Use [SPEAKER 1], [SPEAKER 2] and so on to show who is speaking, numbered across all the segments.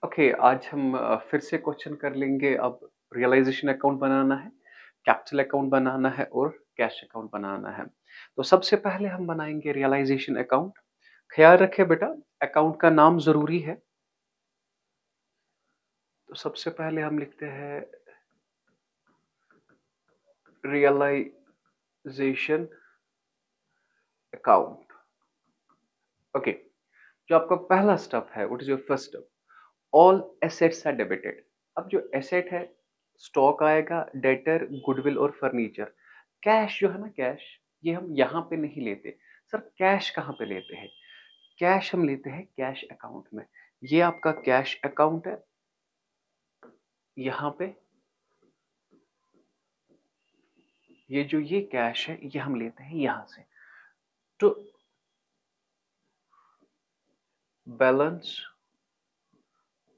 [SPEAKER 1] Okay, आज हम फिर से क्वेश्चन कर लेंगे। अब रियलाइजेशन अकाउंट बनाना है, कैपिटल अकाउंट बनाना है और कैश अकाउंट बनाना है। तो सबसे पहले हम बनाएंगे रियलाइजेशन अकाउंट। ख्याल रखें बेटा, अकाउंट का नाम जरूरी है। तो सबसे पहले हम लिखते हैं रियलाइजेशन अकाउंट। ओके, जो आपका पहला स्टेप है, what is your first step? All assets are debited. अब जो एसेट है, स्टॉक आएगा, डेटर, गुडविल और फर्नीचर। कैश जो है ना, कैश, ये हम यहाँ पे नहीं लेते। सर कैश कहाँ पे लेते हैं? कैश हम लेते हैं कैश अकाउंट में। ये आपका कैश अकाउंट है। यहाँ पे ये कैश है, ये हम लेते हैं यहाँ से। तो balance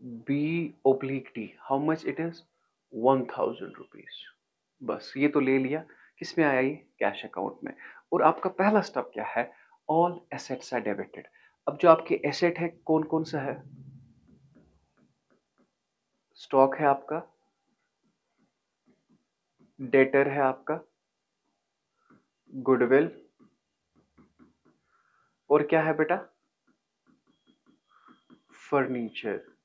[SPEAKER 1] B/D, how much it is? 1000 rupees. बस ये तो ले लिया। किस में आया? ये कैश अकाउंट में। और आपका पहला स्टेप क्या है? All assets are debited. अब जो आपके एसेट है कौन कौन सा है? स्टॉक है आपका, डेटर है आपका, गुडविल, और क्या है बेटा? फर्नीचर।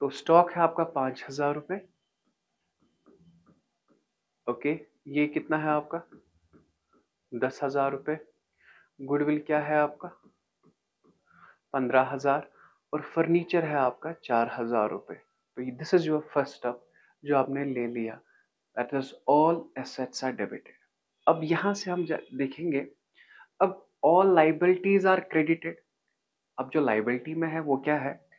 [SPEAKER 1] तो स्टॉक है आपका 5000 रुपए। ओके, ये कितना है आपका? 10,000 रुपए। गुडविल क्या है आपका? 15,000। और फर्नीचर है आपका 4,000 रुपए। तो this is your first step जो आपने ले लिया। That is all assets are debited. अब यहां से हम देखेंगे। अब ऑल लाइबिलिटीज आर क्रेडिटेड। अब जो लाइबिलिटी में है वो क्या है?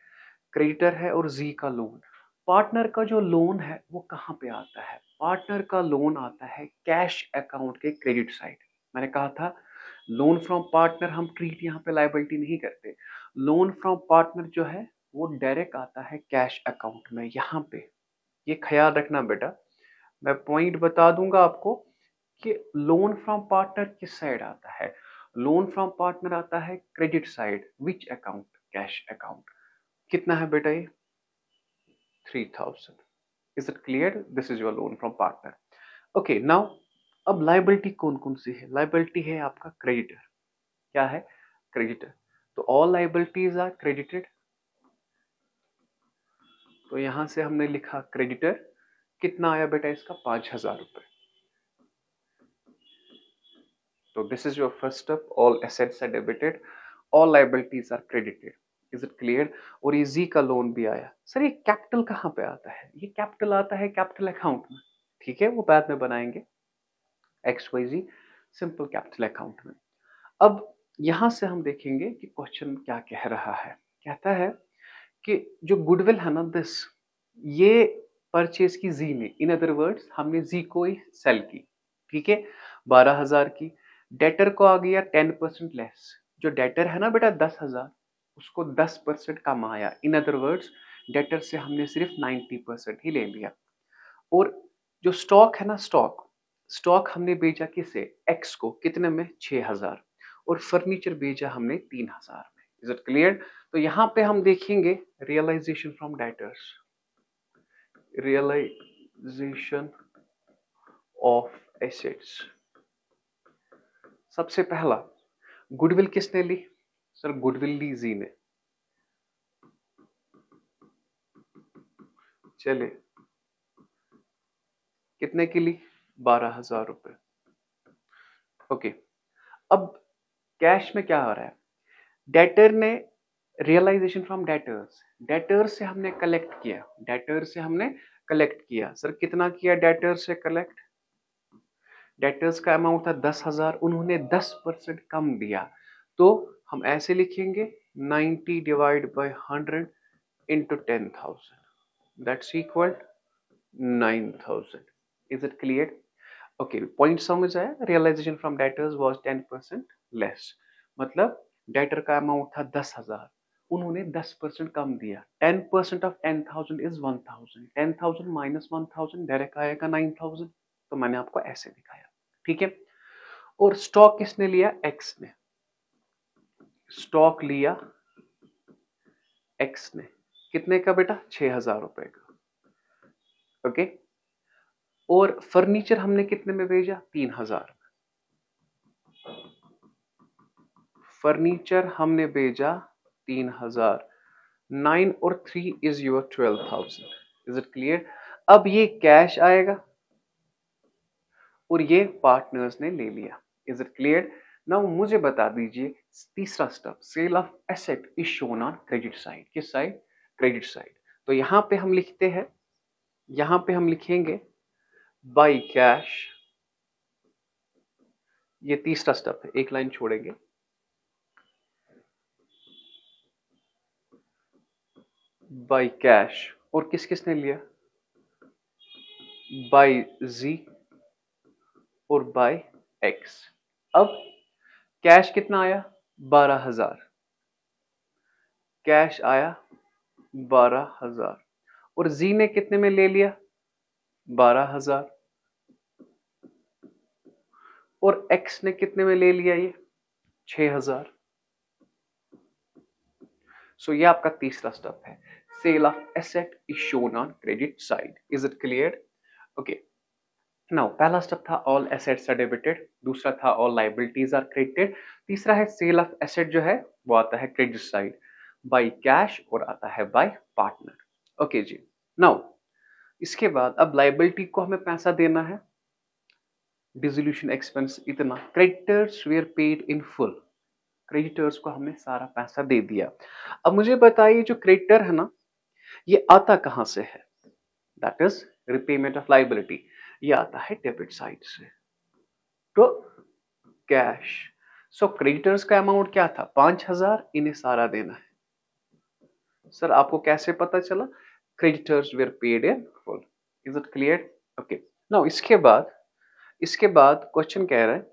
[SPEAKER 1] क्रेडिटर है और जी का लोन। पार्टनर का जो लोन है वो कहाँ पे आता है? पार्टनर का लोन आता है कैश अकाउंट के क्रेडिट साइड। मैंने कहा था लोन फ्रॉम पार्टनर हम ट्रीट यहाँ पे लाइबिलिटी नहीं करते। लोन फ्रॉम पार्टनर जो है वो डायरेक्ट आता है कैश अकाउंट में यहाँ पे। ये ख्याल रखना बेटा, मैं पॉइंट बता दूंगा आपको कि लोन फ्रॉम पार्टनर किस साइड आता है। लोन फ्रॉम पार्टनर आता है credit side. Which account? Cash account. कितना है बेटा ये? 3000। Is it clear? This is your loan from partner. Okay, now अब लाइबिलिटी कौन कौन सी है? लाइबिलिटी है आपका क्रेडिटर। क्या है? क्रेडिटर। तो ऑल लाइबिलिटीज आर क्रेडिटेड। तो यहां से हमने लिखा क्रेडिटर। कितना आया बेटा इसका? 5000 रुपए। तो this is your first step, all assets are debited, all liabilities are credited. Is it clear? और ये जी का लोन भी आया। सर ये कैपिटल कहाँ पे आता है? ये कैपिटल आता है कैपिटल अकाउंट में। ठीक है, वो बाद में बनाएंगे। XYZ सिंपल कैपिटल अकाउंट में। अब यहां से हम देखेंगे कि क्वेश्चन क्या कह रहा है। कहता है कि जो गुडविल है ना, दिस, ये परचेज की जी में, इन अदर वर्ड्स हमने जी को ही सेल की। ठीक है, 12,000 की। डेटर को आ गया 10% लेस। जो डेटर है ना बेटा 10,000, उसको 10% कम आया। इन अदर वर्ड्स डेटर से हमने सिर्फ 90% ही ले लिया। और जो स्टॉक है ना, स्टॉक, स्टॉक हमने भेजा किसे? एक्स को। कितने में? 6,000। और फर्नीचर भेजा हमने 3,000 में। Is it clear? तो यहां पे हम देखेंगे realization from debtors. Realization of assets. सबसे पहला गुडविल किसने ली? सर गुडविल ली जी ने। चले, कितने की ली? 12,000 रुपए। ओके, अब कैश में क्या हो रहा है? डेटर ने रियलाइजेशन फ्रॉम डेटर्स, डेटर्स से हमने कलेक्ट किया। डेटर्स से हमने कलेक्ट किया। सर कितना किया डेटर्स से कलेक्ट? डेटर्स का अमाउंट था 10,000, उन्होंने 10% कम दिया। तो हम ऐसे लिखेंगे 90 divide by 100 into 10,000, that's equal 9,000। Is it clear? Okay, point समझ आया? Realization from debtors was 10% less. मतलब डेटर का अमाउंट था 10,000, उन्होंने 10% कम दिया। 10% ऑफ 10,000 इज 1,000। 10,000 माइनस 1,000 डायरेक्ट आएगा 9,000। तो मैंने आपको ऐसे दिखाया। ठीक है, और स्टॉक किसने लिया? एक्स ने। स्टॉक लिया एक्स ने। कितने का बेटा? 6,000 रुपए का। ओके, और फर्नीचर हमने कितने में भेजा? 3,000। फर्नीचर हमने भेजा 3,000। 9 और 3 is your 12,000। Is it clear? अब ये कैश आएगा और ये पार्टनर्स ने ले लिया। Is it clear? नाउ मुझे बता दीजिए तीसरा step, sale of asset is shown on credit side. किस साइड? Credit side. तो यहां पे हम लिखते हैं, यहां पे हम लिखेंगे बाय कैश। ये तीसरा स्टेप है, एक लाइन छोड़ेंगे। बाय कैश, और किस किस ने लिया? बाय जी और बाय एक्स। अब कैश कितना आया? 12,000। कैश आया 12,000 और जी ने कितने में ले लिया? 12,000। और एक्स ने कितने में ले लिया? ये 6,000। सो ये आपका तीसरा स्टेप है, sale of asset is shown on credit side. Is it clear? Okay, now पहला स्टेप था ऑल एसेट्स आर डेबिटेड, दूसरा था ऑल लायबिलिटीज आर क्रेडिटेड, तीसरा है सेल ऑफ एसेट जो है वो आता है क्रेडिट साइड बाय कैश और आता है बाय पार्टनर। ओके जी, नाउ इसके बाद अब लायबिलिटी को हमें पैसा देना है, डिसोल्यूशन एक्सपेंस इतना, creditors were paid in full, creditors को हमने सारा पैसा दे दिया। अब मुझे बताइए जो क्रेडिटर है ना, ये आता कहां से है? That is repayment of liability. ये आता है डेबिट साइड से, तो कैश। सो क्रेडिटर्स का अमाउंट क्या था? 5,000, इन्हें सारा देना है। सर आपको कैसे पता चला? Creditors were paid in full. Is it clear? Okay, now इसके बाद क्वेश्चन कह रहा है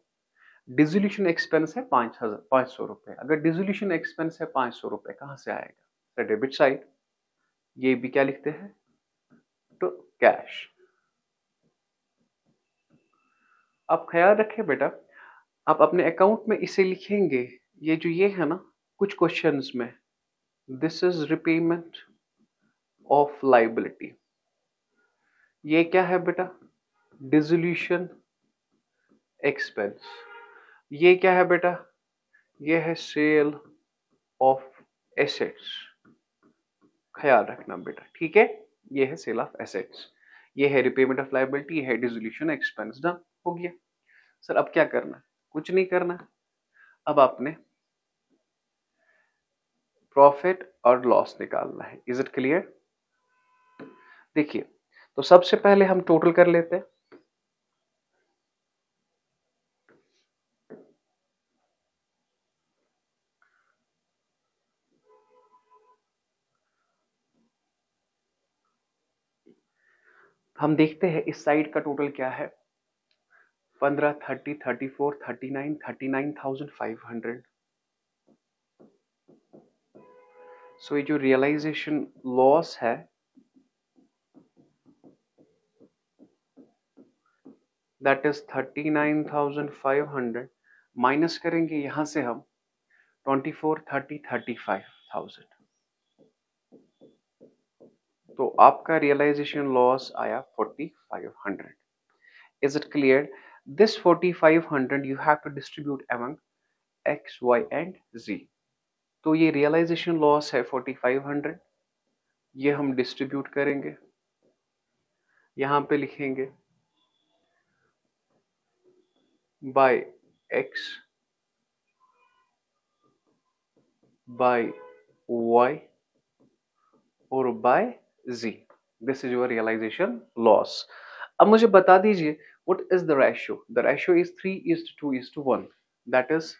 [SPEAKER 1] डिसोल्यूशन एक्सपेंस है 5,500 रुपए। अगर डिसोल्यूशन एक्सपेंस है 500 रुपए, कहां से आएगा? Sir debit side. ये भी क्या लिखते हैं? तो कैश। आप ख्याल रखें बेटा, आप अपने अकाउंट में इसे लिखेंगे, ये जो ये है ना कुछ क्वेश्चंस में, this is repayment of liability. ये क्या है बेटा? Dissolution expense. ये क्या है बेटा? ये है सेल ऑफ एसेट्स। ख्याल रखना बेटा, ठीक है? ये है सेल ऑफ एसेट्स, ये है रिपेमेंट ऑफ लायबिलिटी, ये है डिसोल्यूशन एक्सपेंस। डन हो गया। सर अब क्या करना है? कुछ नहीं करना है। अब आपने प्रॉफिट और लॉस निकालना है। Is it clear? देखिए, तो सबसे पहले हम टोटल कर लेते हैं। हम देखते हैं इस साइड का टोटल क्या है। 15, 30, 34, 39, 39,500। सो ये जो रियलाइजेशन लॉस है दैट इज 39,500, माइनस करेंगे यहां से हम 24, 30, 35,000। तो आपका रियलाइजेशन लॉस आया 4,500। Is it clear? This 4,500 you have to distribute among X, Y and Z. तो ये रियलाइजेशन लॉस है 4,500, ये हम डिस्ट्रीब्यूट करेंगे, यहां पे लिखेंगे बाय एक्स, बाय वाई और by Z. This is your realization loss. अब मुझे बता दीजिए what is the ratio? The ratio is 3:2:1। That is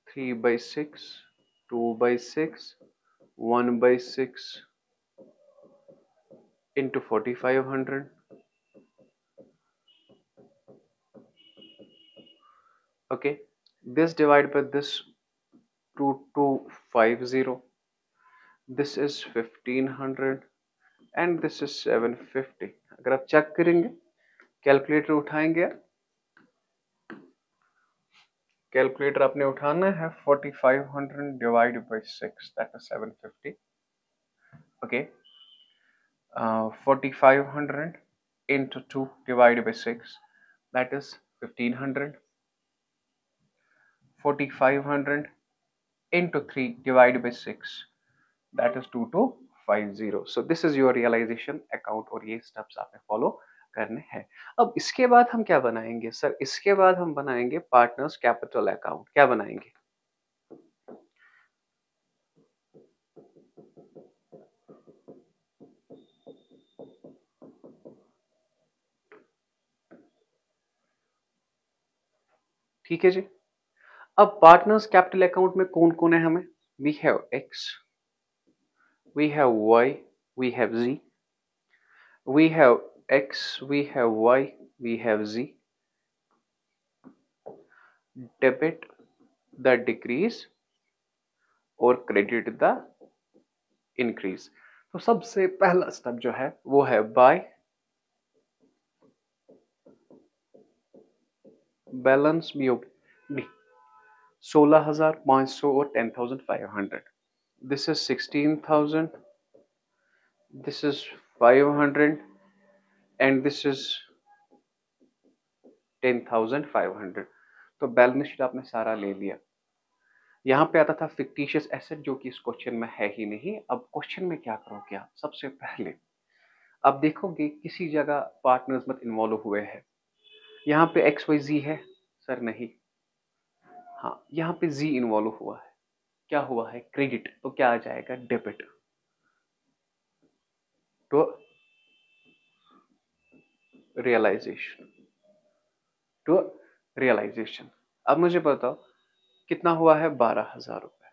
[SPEAKER 1] 3/6, 2/6, 1/6 into 4,500. Okay, this divided by this 2250. This is 1,500 and this is 750. अगर आप check करेंगे, calculator उठाएंगे, calculator आपने उठाना है 4,500 divide by 6, that is 750। Okay, 4500 into 2 divided by 6, that is 1500. 4500 into 3 divided by 6, that is 2250. So this is your realization account और ये steps आपने follow करने हैं। अब इसके बाद हम क्या बनाएंगे सर? इसके बाद हम बनाएंगे पार्टनर्स कैपिटल अकाउंट। क्या बनाएंगे? ठीक है जी। अब पार्टनर्स कैपिटल अकाउंट में कौन कौन है हमें? We have X, we have Y, we have Z, we have X, we have Y, we have Z. Debit the decrease और क्रेडिट द इंक्रीज। तो सबसे पहला स्टेप जो है वो है बाय बैलेंस भी होगी 16,500 और 10,500। This is 16,000, this is 500 and this is 10,500। तो बैलेंस शीट आपने सारा ले लिया। यहाँ पे आता था फिक्टिशियस एसेट जो कि इस क्वेश्चन में है ही नहीं। अब क्वेश्चन में क्या करोगे आप? सबसे पहले आप देखोगे किसी जगह पार्टनर्स मत इन्वॉल्व हुए हैं। यहाँ पे एक्स वाई जी है सर? नहीं। हाँ, यहाँ पे जी इन्वॉल्व हुआ है। क्या हुआ है? क्रेडिट। तो क्या आ जाएगा? डेबिट। तो रियलाइजेशन, टू रियलाइजेशन। अब मुझे बताओ कितना हुआ है? 12,000 रुपए।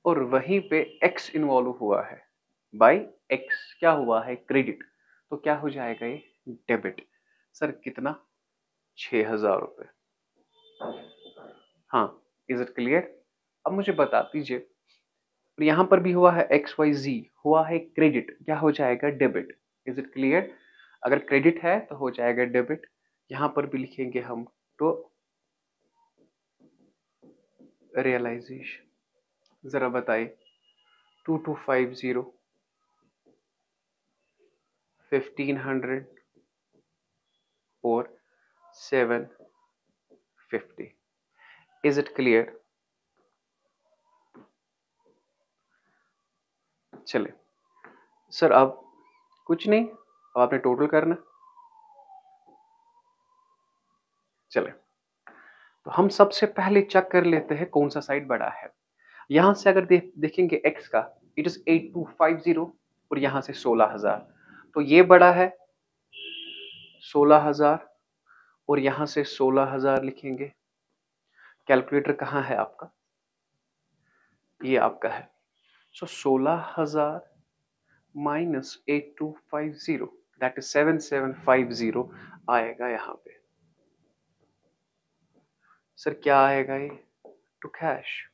[SPEAKER 1] और वहीं पे एक्स इन्वॉल्व हुआ है। बाई एक्स क्या हुआ है? क्रेडिट। तो क्या हो जाएगा ये? डेबिट। सर कितना? 6,000 रुपए। हाँ, इज इट क्लियर? अब मुझे बता दीजिए, यहां पर भी हुआ है एक्स वाई जी, हुआ है क्रेडिट, क्या हो जाएगा? डेबिट। Is it clear? अगर क्रेडिट है तो हो जाएगा डेबिट। यहां पर भी लिखेंगे हम तो रियलाइजेशन। जरा बताइए, 2250, 1500 और 750। Is it clear? चले सर, अब कुछ नहीं, अब आपने टोटल करना। चले तो हम सबसे पहले चेक कर लेते हैं कौन सा साइड बड़ा है। यहां से अगर देखेंगे एक्स का, इट इज 8250 और यहां से 16,000। तो ये बड़ा है 16,000 और यहां से 16,000 लिखेंगे। कैलकुलेटर कहाँ है आपका? ये आपका है। सो 16,000 माइनस 8250, दैट इज 7750 आएगा यहाँ पे। सर क्या आएगा ये? To cash.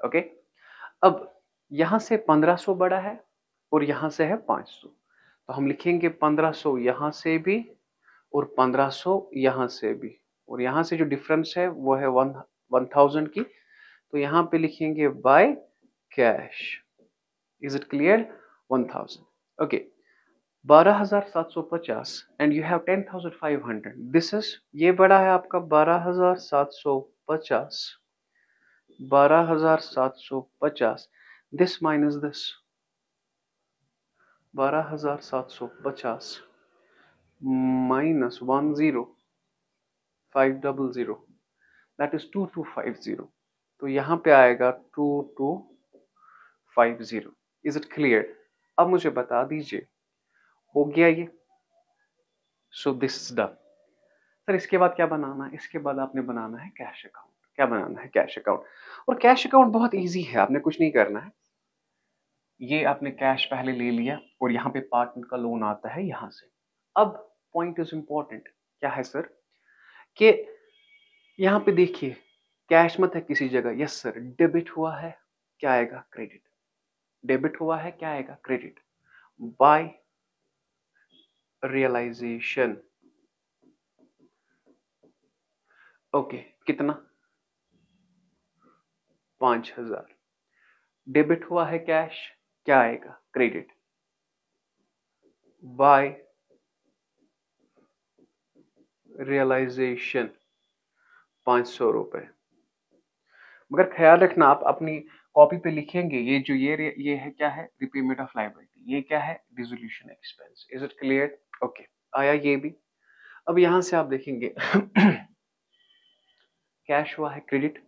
[SPEAKER 1] ओके, अब यहां से 1500 बड़ा है और यहां से है 500। तो हम लिखेंगे 1500 यहां से भी और 1500 यहां से भी, और यहां से जो डिफरेंस है वो है 1000 की। तो यहां पे लिखेंगे bye cash. Is it clear? 1000। Okay, 12,750 and you have 10,500। This is, ये बड़ा है आपका 12,750, 12,750। This minus this, 12,750 minus 10,500, that is 2250। तो यहां पे आएगा 2250। Is it clear? अब मुझे बता दीजिए, हो गया ये? So this is done. Sir इसके बाद क्या बनाना है? इसके बाद आपने बनाना है कैश अकाउंट। क्या बनाना है? Cash account. और कैश अकाउंट बहुत इजी है, आपने कुछ नहीं करना है। ये आपने कैश पहले ले लिया और यहाँ पे पार्टनर का लोन आता है यहाँ से। अब पॉइंट इज इंपॉर्टेंट। क्या है सर? कि यहाँ पे देखिए कैश मत है किसी जगह। यस सर, डेबिट हुआ है, क्या आएगा? क्रेडिट। डेबिट हुआ है, क्या आएगा? क्रेडिट। Bye realisation. ओके, कितना? 5000। डेबिट हुआ है कैश, क्या आएगा? क्रेडिट। बाय रियलाइजेशन 500 रुपए। मगर ख्याल रखना, आप अपनी कॉपी पे लिखेंगे ये जो ये है क्या है? Repayment of liability. ये क्या है? Dissolution expense. Is it clear? Okay, आया ये भी। अब यहां से आप देखेंगे कैश हुआ है क्रेडिट,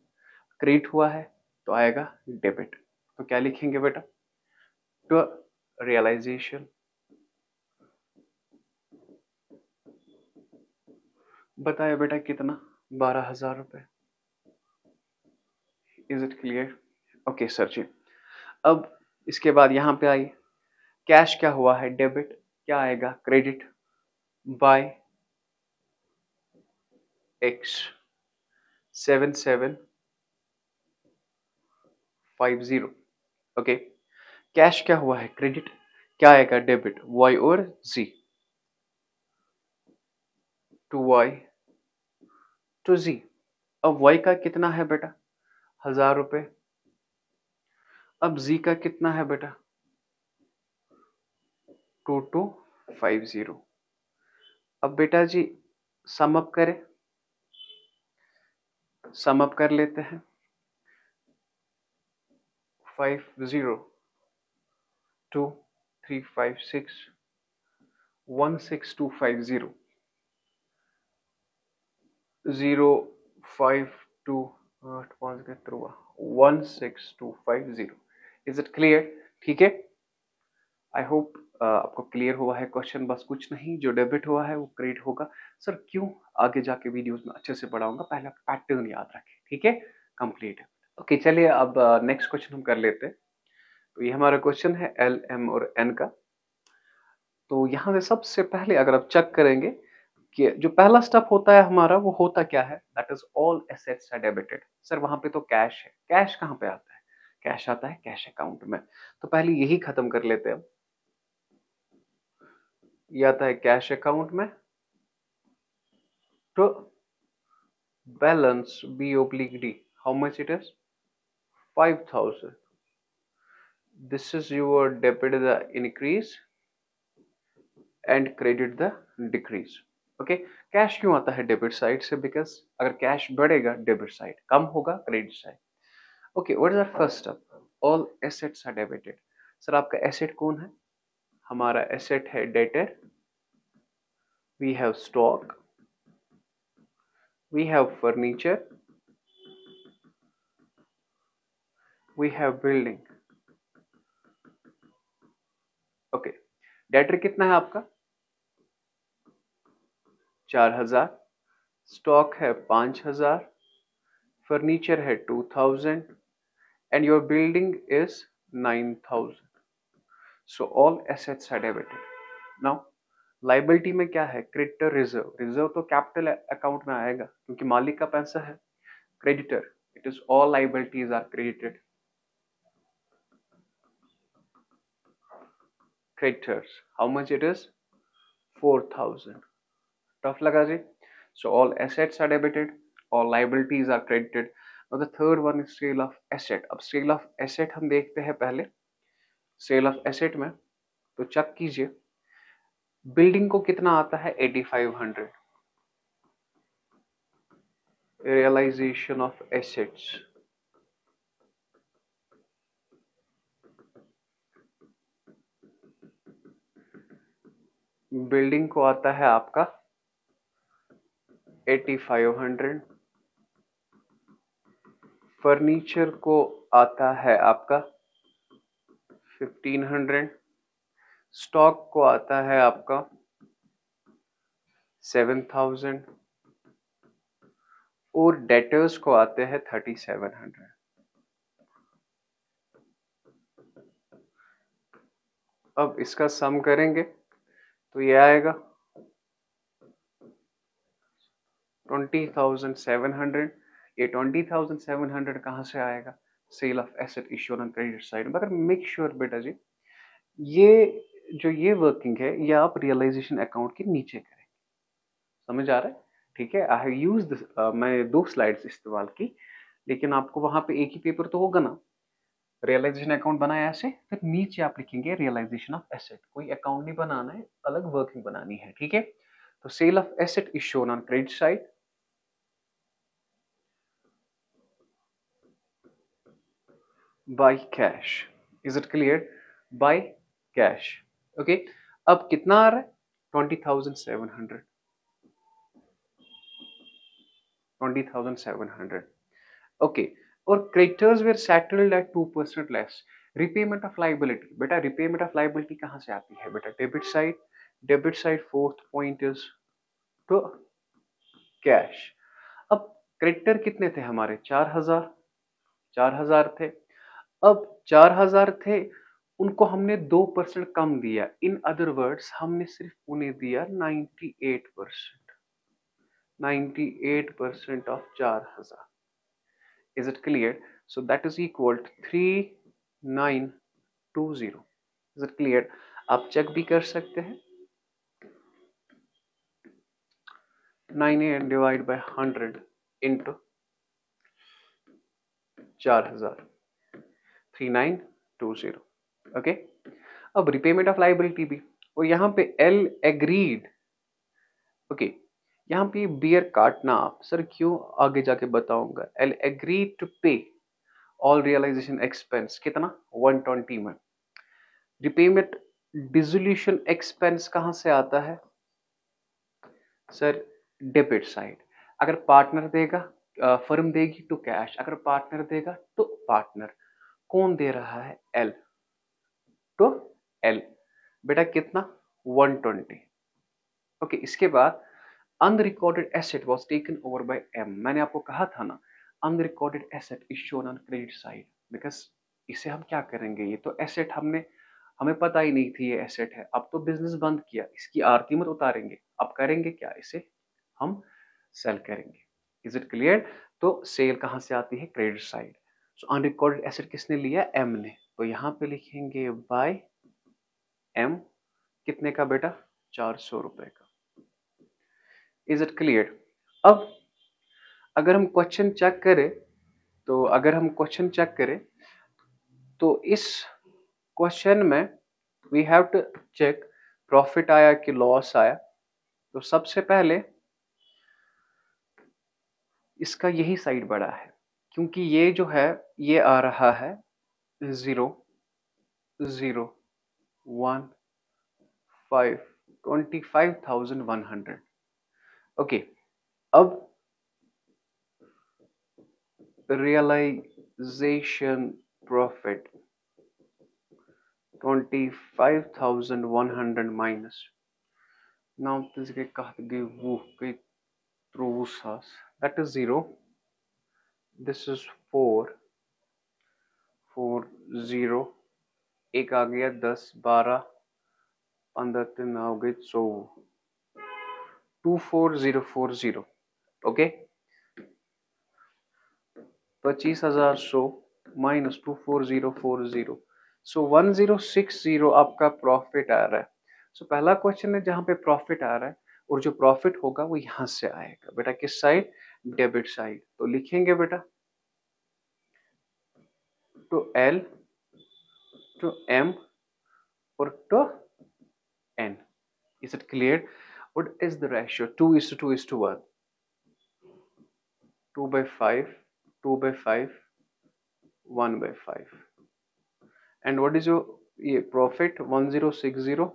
[SPEAKER 1] क्रेडिट हुआ है तो आएगा डेबिट। तो क्या लिखेंगे बेटा? तो रियलाइजेशन, बताया बेटा कितना? 12,000 रुपए। Is it clear? Okay sir ji. अब इसके बाद यहां पे आइए, कैश क्या हुआ है? डेबिट, क्या आएगा? Credit by x 7750। Okay, cash क्या हुआ है? क्रेडिट, क्या आएगा? डेबिट वाई और जी, टू वाई टू जी। अब वाई का कितना है बेटा? 1000 रुपए। अब जी का कितना है बेटा? 2250। अब बेटा जी सम अप करें, सम अप कर लेते हैं। 502356 16250 052 8 5 71 16250। Is it clear? ठीक है, आई होप आपको क्लियर हुआ है क्वेश्चन। बस कुछ नहीं, जो डेबिट हुआ है वो क्रेडिट होगा। सर क्यों? आगे जाके वीडियोस में अच्छे से पढ़ाऊंगा, पहले पैटर्न याद रखें। ठीक है, कंप्लीट है। ओके चलिए, अब नेक्स्ट क्वेश्चन हम कर लेते हैं। तो ये हमारा क्वेश्चन है एल एम और एन का। तो यहाँ से सबसे पहले अगर आप चेक करेंगे कि जो पहला स्टेप होता है हमारा, वो होता क्या है? That is all assets are debited. Sir वहां पे तो कैश है, कैश कहाँ पे आता है? कैश आता है कैश अकाउंट में। तो पहले यही खत्म कर लेते हैं। ये आता है कैश अकाउंट में। तो balance B oblique D, how much it is? 5000। This is your debit the increase and credit the decrease. Okay, cash क्यों आता है डेबिट साइड से? बिकॉज अगर कैश बढ़ेगा डेबिट साइड, कम होगा credit side. Okay, what is the first step? All assets are debited. Sir आपका asset कौन है? हमारा एसेट है debtor. We have stock, we have furniture, we have building. Okay, debtor कितना है आपका? 4000। स्टॉक है 5000। फर्नीचर है 2000 and your building is 9000. So all assets are debited. Now liability में क्या है? Creditor reserve. रिजर्व तो कैपिटल अकाउंट में आएगा क्योंकि मालिक का पैसा है। Creditor, it is all liabilities are credited. Creditors, how much it is? 4000। Tough लगा जी? So all assets are debited, all liabilities are credited. और the third one is sale of asset. अब सेल ऑफ एसेट हम देखते हैं पहले। Cell of asset में तो चेक कीजिए, बिल्डिंग को कितना आता है? 8500। रियलाइजेशन ऑफ एसेट्स, बिल्डिंग को आता है आपका 8500। फर्नीचर को आता है आपका 1500। स्टॉक को आता है आपका 7000 और डेटर्स को आते हैं 3700। अब इसका सम करेंगे तो ये आएगा 20,700। ये 20,700 कहाँ से आएगा? Sale of asset issued on credit side. मगर मेक श्योर बेटा जी, ये वर्किंग है ये आप रियलाइजेशन अकाउंट के नीचे करें। समझ आ रहा है? ठीक है, आई हैव यूज्ड मैं 2 स्लाइड्स इस्तेमाल की। लेकिन आपको वहां पे एक ही पेपर तो होगा ना, रियलाइजेशन अकाउंट बनाया ऐसे, फिर नीचे आप लिखेंगे रियलाइजेशन ऑफ एसेट। कोई अकाउंट नहीं बनाना है, अलग वर्किंग बनानी है, ठीक है। तो sale of asset is shown on credit side, by cash. Is it clear? By cash. Okay, अब कितना आ रहा है? 20,700, 20,700। ओके, और creditors were settled at 2% less. Repayment of liability, बेटा रिपेमेंट ऑफ लाइबिलिटी कहां से आती है बेटा? Debit side. Debit side fourth point is to cash. अब क्रेडिटर कितने थे हमारे? 4,000, 4,000 थे। अब 4,000 थे, उनको हमने 2% कम दिया। इन अदर वर्ड्स हमने सिर्फ उन्हें दिया 98%, 98% of 4,000। Is it clear? So that is equal to 3920। Is it clear? आप चेक भी कर सकते हैं। 98 डिवाइड बाय 100 इंटू 4,000, 3920। ओके, अब रिपेमेंट ऑफ लाइबिलिटी भी, और यहाँ पे एल एग्रीड। ओके, यहाँ पे बियर काटना आप, सर क्यों आगे जाके बताऊंगा। एल एग्रीड टू पे ऑल रियलाइजेशन एक्सपेंस, कितना? 120 में। रिपेमेंट डिसोल्यूशन एक्सपेंस कहां से आता है सर? Debit side. अगर पार्टनर देगा, फर्म देगी तो कैश, अगर पार्टनर देगा तो पार्टनर। कौन दे रहा है? एल, तो एल। बेटा कितना? 120। ओके, इसके बाद unrecorded asset was taken over by M. मैंने आपको कहा था ना, unrecorded asset is shown on credit side, because इसे हम क्या करेंगे? ये तो एसेट हमें पता ही नहीं थी ये एसेट है। अब तो बिजनेस बंद किया, इसकी आरती मत उतारेंगे। अब करेंगे क्या? इसे हम सेल करेंगे। Is it clear? तो सेल कहां से आती है? Credit side. So unrecorded asset किसने लिया? एम ने। तो यहां पे लिखेंगे बाय एम। कितने का बेटा? 400 रुपए का। Is it clear? अब अगर हम क्वेश्चन चेक करें, तो इस क्वेश्चन में we have to check profit आया कि लॉस आया। तो सबसे पहले इसका यही साइड बड़ा है, क्योंकि ये जो है ये आ रहा है 0 0 1 5 25,100। ओके, अब realization profit 25,100 minus 9 that is 0। this is 4 4 0, एक आ गया 10 12 15 3 हो गए 14, 24040। ओके, 25,100 माइनस 24040, सो 1060 आपका प्रॉफिट आ रहा है। सो पहला क्वेश्चन है जहां पे प्रॉफिट आ रहा है, और जो प्रॉफिट होगा वो यहां से आएगा बेटा। किस साइड? Debit side. तो लिखेंगे बेटा टू एल, टू एम, और to N. Is it clear? What is the ratio? 2:2:1, 2/5, 2/5, 1/5। and what is your ये profit? 1060।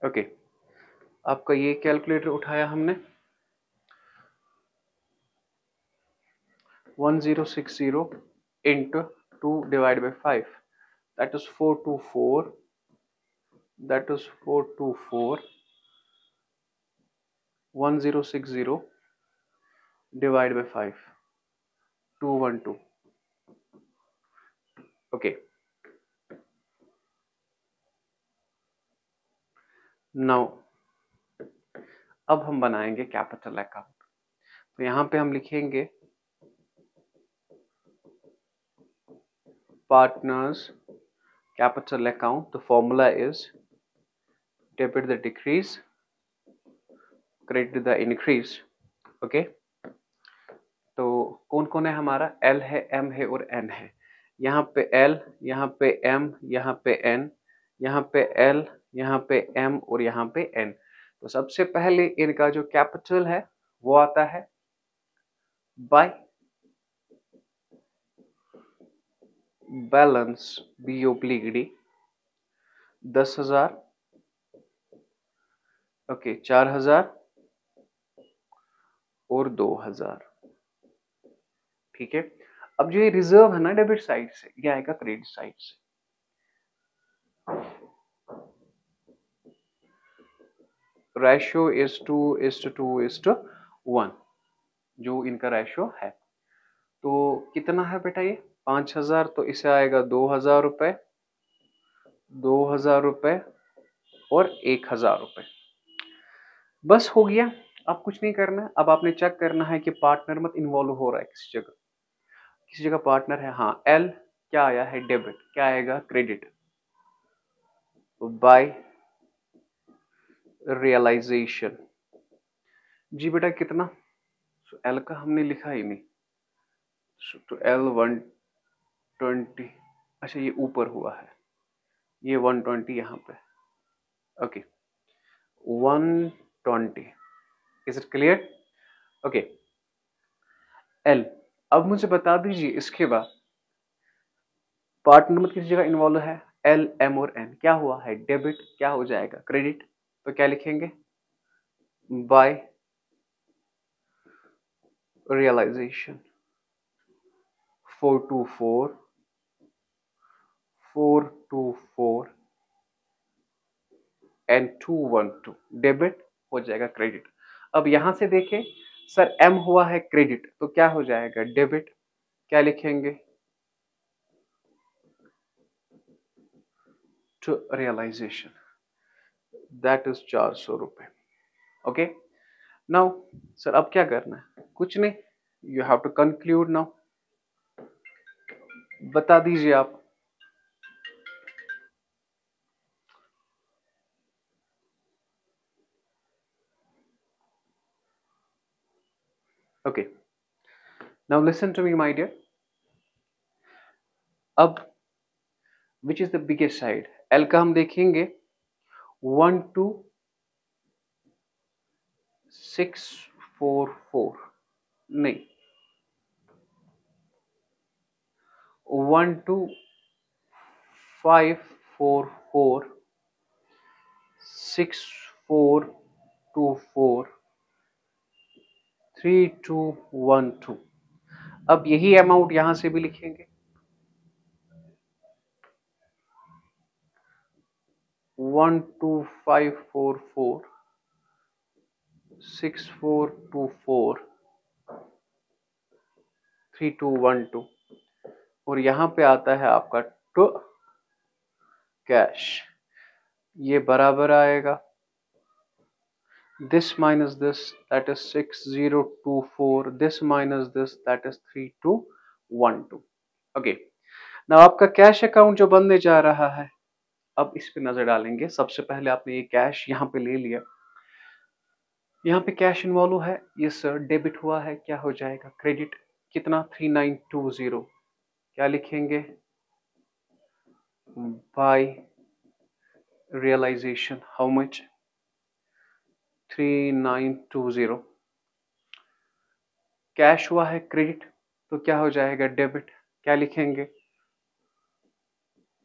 [SPEAKER 1] ओके, आपका ये कैलकुलेटर उठाया हमने, 1060 into 2 divided by 5, that is 424, that is 424, 1060 divided by 5, 212। Okay, now अब हम बनाएंगे capital account. तो यहां पे हम लिखेंगे partners capital account। The formula is debit the decrease credit the increase. Okay, तो कौन कौन है हमारा? एल है, एम है और एन है। यहाँ पे एल, यहाँ पे एम, यहाँ पे एन, यहाँ पे एल, यहाँ पे एम और यहाँ पे एन। तो सबसे पहले इनका जो कैपिटल है वो आता है बाय बैलेंस, BOBLIGD 10,000, ओके 4,000 और 2,000। ठीक है, अब जो ये रिजर्व है ना डेबिट साइड से, ये आएगा क्रेडिट साइड से। रेशियो इज 2:2:1 जो इनका रेशियो है। तो कितना है बेटा ये? 5,000, तो इसे आएगा 2,000 रुपए, 2,000 रुपए और 1,000 रुपए। बस हो गया, अब कुछ नहीं करना है। अब आपने चेक करना है कि पार्टनर मत इन्वॉल्व हो रहा है किसी जगह, किसी जगह पार्टनर है। हाँ, एल क्या आया है? डेबिट। क्या आएगा? क्रेडिट। तो बाय रियलाइजेशन। जी बेटा कितना? एल का हमने लिखा ही नहीं, तो एल 120। अच्छा ये ऊपर हुआ है, ये 120 यहाँ पे। Okay 120, is it clear? Okay L. अब मुझे बता दीजिए इसके बाद पार्टनर मत किसी जगह इन्वॉल्व है, एल, एम और एन। क्या हुआ है? डेबिट। क्या हो जाएगा? क्रेडिट। तो क्या लिखेंगे? बाय रियलाइजेशन 424, 424 एंड 212 डेबिट हो जाएगा क्रेडिट। अब यहां से देखें सर, एम हुआ है क्रेडिट, तो क्या हो जाएगा? डेबिट। क्या लिखेंगे? टू रियलाइजेशन, दैट इज 400 रुपए। ओके नाउ सर अब क्या करना है? कुछ नहीं, you have to conclude now. बता दीजिए आप। Okay now listen to me my dear. अब which is the biggest side? L का हम देखेंगे 12644, नहीं 12544 6424 3212। अब यही अमाउंट यहां से भी लिखेंगे 12544 6424 3212 और यहां पे आता है आपका टू कैश। ये बराबर आएगा this minus this, that is 6024, this minus this, that is 3212। Okay now आपका कैश अकाउंट जो बनने जा रहा है, अब इस पे नजर डालेंगे। सबसे पहले आपने ये कैश यहाँ पे ले लिया, यहाँ पे कैश इन्वॉल्व है, ये सर डेबिट हुआ है, क्या हो जाएगा? क्रेडिट। कितना? 3920। क्या लिखेंगे? By realization how much? 3920। Cash हुआ है क्रेडिट, तो क्या हो जाएगा? डेबिट। क्या लिखेंगे?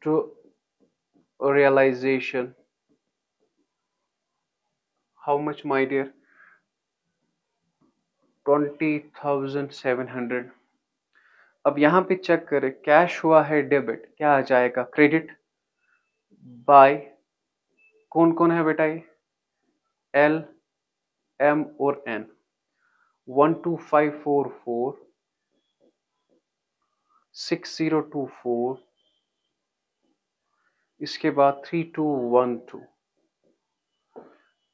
[SPEAKER 1] To realization how much my dear? 20,700। अब यहाँ पे चेक करें, कैश हुआ है डेबिट, क्या आ जाएगा? क्रेडिट। बाय कौन कौन है बेटा? ये एल, एम और एन। 12544 6024, इसके बाद 3212।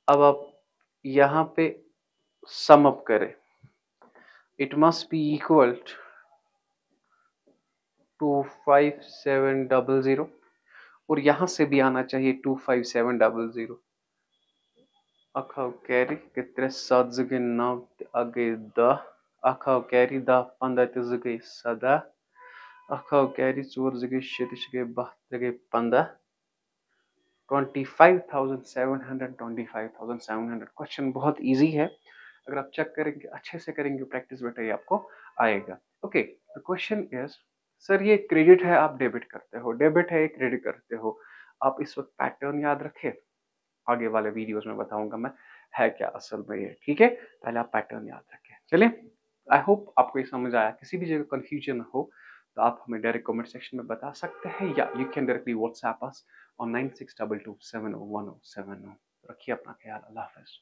[SPEAKER 1] अब आप यहाँ पे सम अप करें, इट मस्ट बी इक्वल 25700 और यहां से भी आना चाहिए 25700। अखाव कैरी गई 3 7 2 गई 9 गई 10 अखाव कैरी 10 15 2 गई 17 अखाव कैरी 4 2 गई 7 गई 12 गई 15 25,700 क्वेश्चन बहुत इजी है। अगर आप चेक करेंगे अच्छे से करेंगे प्रैक्टिस बेटा ये आपको आएगा। Okay the question is sir ये क्रेडिट है आप डेबिट करते हो, डेबिट है ये क्रेडिट करते हो, आप इस वक्त पैटर्न याद रखे, आगे वाले वीडियोस में बताऊंगा मैं है क्या असल में ये, ठीक है। पहले आप पैटर्न याद रखें। चलिए आई होप आपको ये समझ आया। किसी भी जगह कंफ्यूजन हो तो आप हमें डायरेक्ट कमेंट सेक्शन में बता सकते हैं या यू कैन डायरेक्टली व्हाट्सएप अस और 9622701070। रखिए अपना ख्याल। अल्लाह हाफिज।